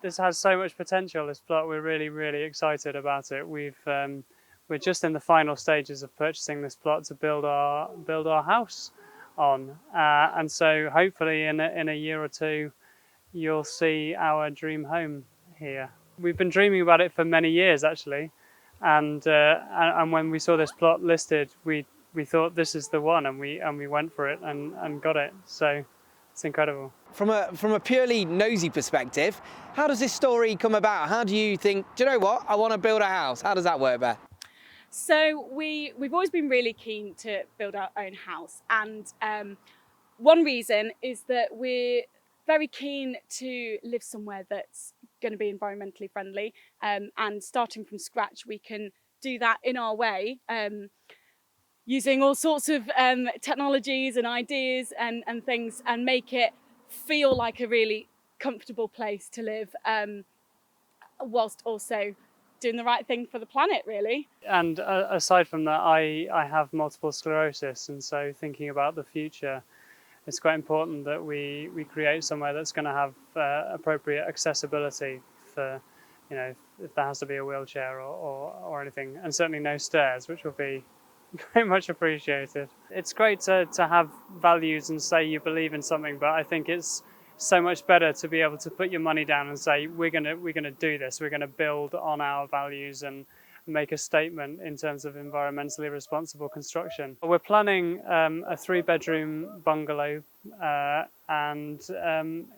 this has so much potential. This plot, we're really, really excited about it. We're just in the final stages of purchasing this plot to build our house on, and so hopefully in a year or two, you'll see our dream home here. We've been dreaming about it for many years, actually, and when we saw this plot listed, we thought this is the one, and we went for it and got it. So it's incredible. From a purely nosy perspective, how does this story come about? How do you think, do you know what, I want to build a house? How does that work, Beth? So we've always been really keen to build our own house, and one reason is that we're very keen to live somewhere that's going to be environmentally friendly, and starting from scratch we can do that in our way, using all sorts of technologies and ideas and things, and make it feel like a really comfortable place to live, whilst also doing the right thing for the planet, really. And aside from that, I have multiple sclerosis, and so thinking about the future, it's quite important that we create somewhere that's going to have appropriate accessibility for, if there has to be a wheelchair or anything, and certainly no stairs, which will be very much appreciated. It's great to have values and say you believe in something, but I think it's so much better to be able to put your money down and say we're gonna do this. We're gonna build on our values and make a statement in terms of environmentally responsible construction. We're planning a 3-bedroom bungalow, and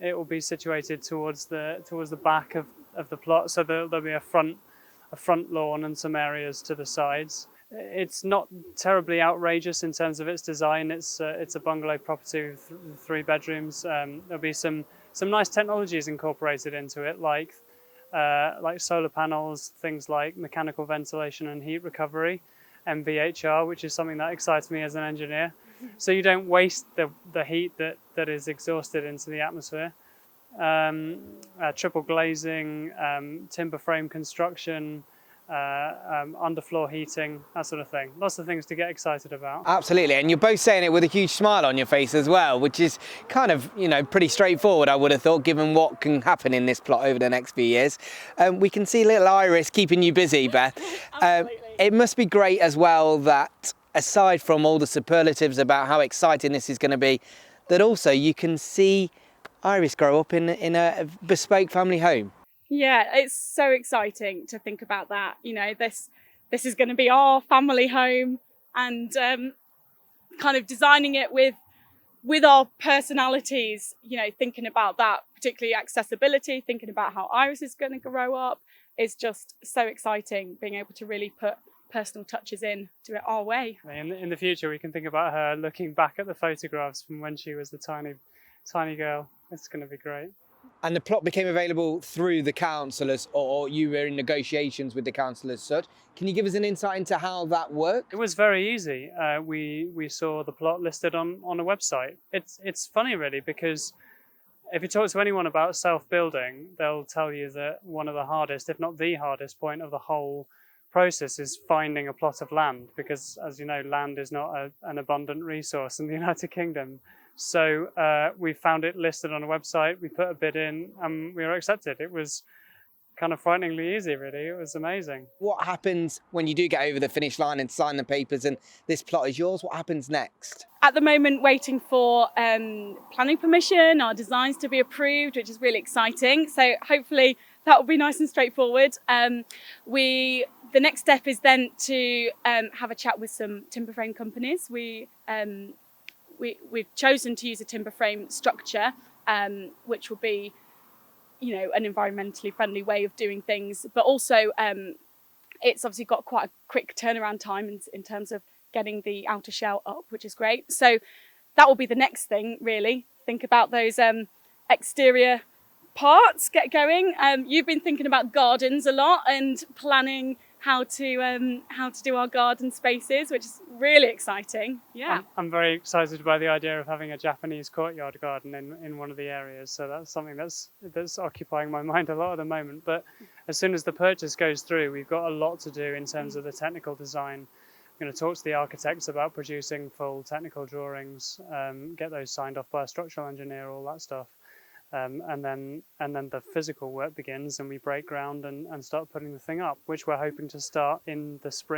it will be situated towards the back of the plot, so there'll be a front lawn and some areas to the sides. It's not terribly outrageous in terms of its design. It's a bungalow property with 3 bedrooms. There'll be some nice technologies incorporated into it, like solar panels, things like mechanical ventilation and heat recovery, MVHR, which is something that excites me as an engineer. So you don't waste the heat that is exhausted into the atmosphere. Triple glazing, timber frame construction, underfloor heating, that sort of thing. Lots of things to get excited about. Absolutely, and you're both saying it with a huge smile on your face as well, which is kind of, pretty straightforward, I would have thought, given what can happen in this plot over the next few years. We can see little Iris keeping you busy, Beth. It must be great as well that, aside from all the superlatives about how exciting this is going to be, that also you can see Iris grow up in a bespoke family home. Yeah, it's so exciting to think about that. This is going to be our family home, and kind of designing it with our personalities. Thinking about that, particularly accessibility, thinking about how Iris is going to grow up, is just so exciting. Being able to really put personal touches in, do it our way. In the future, we can think about her looking back at the photographs from when she was the tiny girl. It's going to be great. And the plot became available through the councillors, or you were in negotiations with the councillors, such. Can you give us an insight into how that worked? It was very easy. We saw the plot listed on a website. It's funny, really, because if you talk to anyone about self-building, they'll tell you that one of the hardest, if not the hardest point of the whole process is finding a plot of land, because, as you know, land is not an abundant resource in the United Kingdom. So we found it listed on a website, we put a bid in, and we were accepted. It was kind of frighteningly easy, really. It was amazing. What happens when you do get over the finish line and sign the papers and this plot is yours? What happens next? At the moment, waiting for planning permission, our designs to be approved, which is really exciting. So hopefully that will be nice and straightforward. The next step is then to have a chat with some timber frame companies. We've chosen to use a timber frame structure, which will be, an environmentally friendly way of doing things. But also, it's obviously got quite a quick turnaround time in terms of getting the outer shell up, which is great. So that will be the next thing, really. Think about those exterior parts, get going. You've been thinking about gardens a lot and planning how to do our garden spaces, which is really exciting. Yeah, I'm very excited by the idea of having a Japanese courtyard garden in one of the areas. So that's something that's occupying my mind a lot at the moment. But as soon as the purchase goes through, we've got a lot to do in terms of the technical design. I'm going to talk to the architects about producing full technical drawings, get those signed off by a structural engineer, all that stuff. and then the physical work begins, and we break ground and start putting the thing up, which we're hoping to start in the spring.